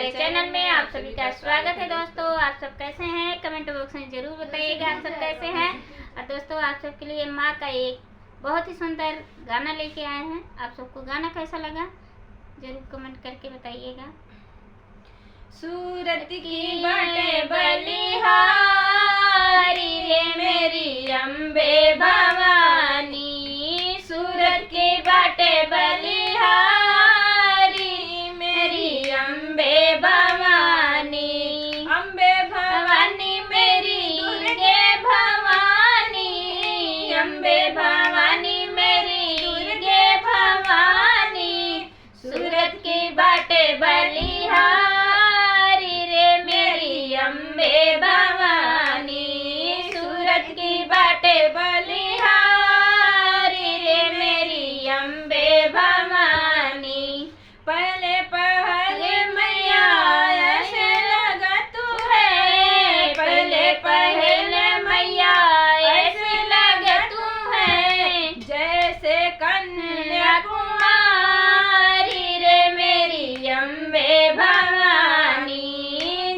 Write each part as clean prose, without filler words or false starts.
हमारे चैनल में आप सभी का स्वागत है। दोस्तों, आप सब कैसे हैं? कमेंट बॉक्स में जरूर बताइएगा आप सब कैसे हैं। और दोस्तों, आप सबके लिए माँ का एक बहुत ही सुंदर गाना लेके आए हैं। आप सबको गाना कैसा लगा जरूर कमेंट करके बताइएगा। सूरत की बाटे बलिहारी रे मेरी अम्बे भवानी, सूरत की बाटे बलिहारी मेरी अम्बे भवानी, अम्बे भवानी मेरी दुर्गे भवानी, अम्बे भवानी मेरी दुर्गे भवानी, सूरत की बाटे बलिहारी अम्बे भवानी, सूरत की बाटे बलिहारी रे मेरी अम्बे भवानी। पहले पहले मैया ऐसे लगा तू है, पहले पहले मैया ऐसे लगा तू है, जैसे कन्या कुमारी रे मेरी अम्बे भवानी,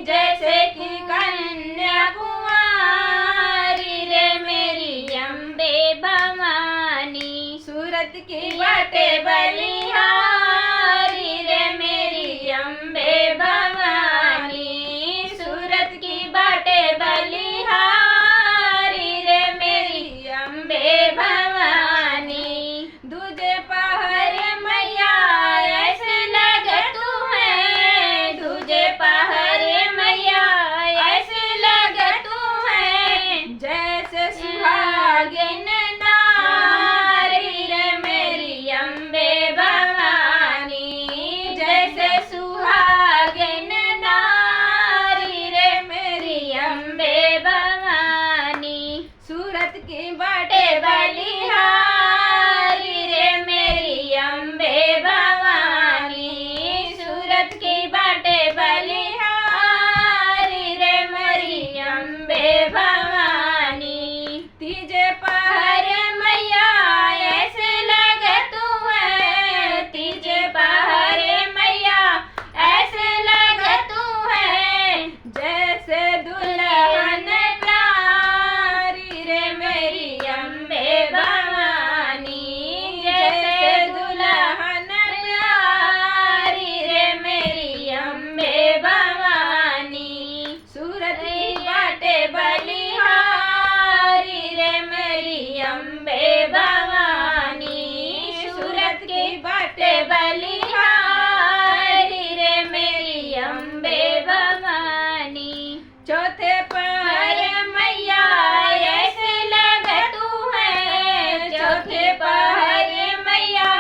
जैसे कि कन्या कुमारी रे मेरी अम्बे भवानी, सूरत की बाटे बलिहारी रे मेरी अम्बे भवानी, सूरत की बाटे बलिहारी रे मेरी अम्बे भवानी। दूजे पहरे मैया ऐसे लगे तू है, दूजे पहरे मैया ऐसे लगे तू है, जैसे सुहागिन नारी रे मेरी अम्बे भवानी, जैसे सुहागिन नारी रे मेरी अम्बे भवानी, सूरत की बाटे बलिहारी रे मेरी अम्बे भवानी, सूरत की बाटे बलिहारी रे मेरी अम्बे भवानी। तीजे पहरे मैया ऐसे लगे तू है, तीजे पहरे मैया ऐसे लगे तू है, जैसे दुल्हन प्यारी रे मेरी अम्बे भवानी, जैसे दुल्हन प्यारी रे मेरी अम्बे भवानी, सूरत की बाटे बलिहारी रे मेरी अम्बे भवानी, सूरत की बाटे बलिहारी रे मेरी अम्बे भवानी। चौथे पहरे मैया ऐसे लगे तू है, चौथे पहरे मैया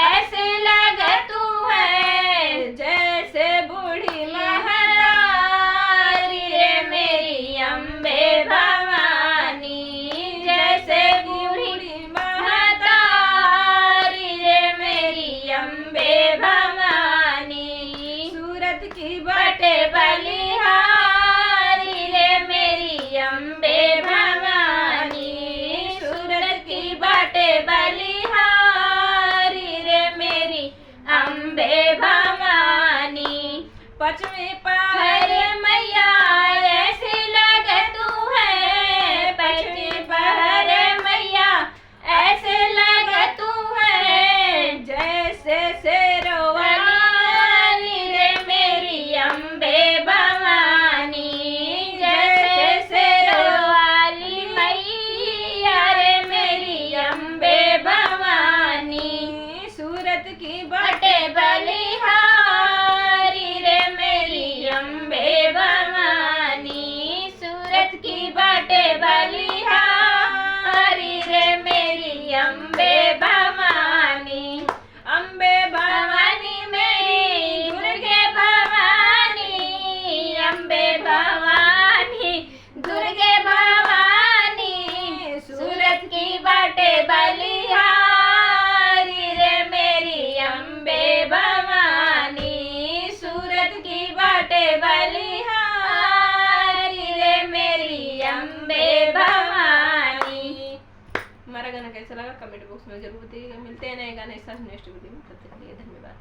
ऐसे लगे तू है, जैसे बूढ़ी महतारी रे मेरी अम्बे भवानी, जैसे बूढ़ी महतारी रे मेरी अम्बे भवानी, सूरत की बाटे बलिहारी रे मेरी अम्बे भवानी, सूरत की बाटे बलिहारी रे मेरी अम्बे भवानी। पचवे पहरे मैया ऐसे लगे तू है, पचवे पहरे मैया ऐसे लगे तू है, जैसे शेरवाली रे मेरी अम्बे भवानी, जैसे शेरवाली मैया रे मेरी अम्बे भवानी, सूरत की बाटे बलिहारी रे मेरी अम्बे भवानी, सूरत की बाटे बलिहारी रे मेरी अम्बे भवानी। अम्बे भवानी मेरी दुर्गे भवानी, अम्बे भवानी दुर्गे भवानी, सूरत की बाटे बलिहारी रे मेरी अम्बे भवानी, सूरत की बाटे बलिहारी रे मेरी अम्बे भवानी। हमारा गाना कैसा लगा कमेंट बॉक्स में जरूर बताइएगा। मिलते हैं नए गाने के साथ नेक्स्ट वीडियो में। तब तक के लिए धन्यवाद।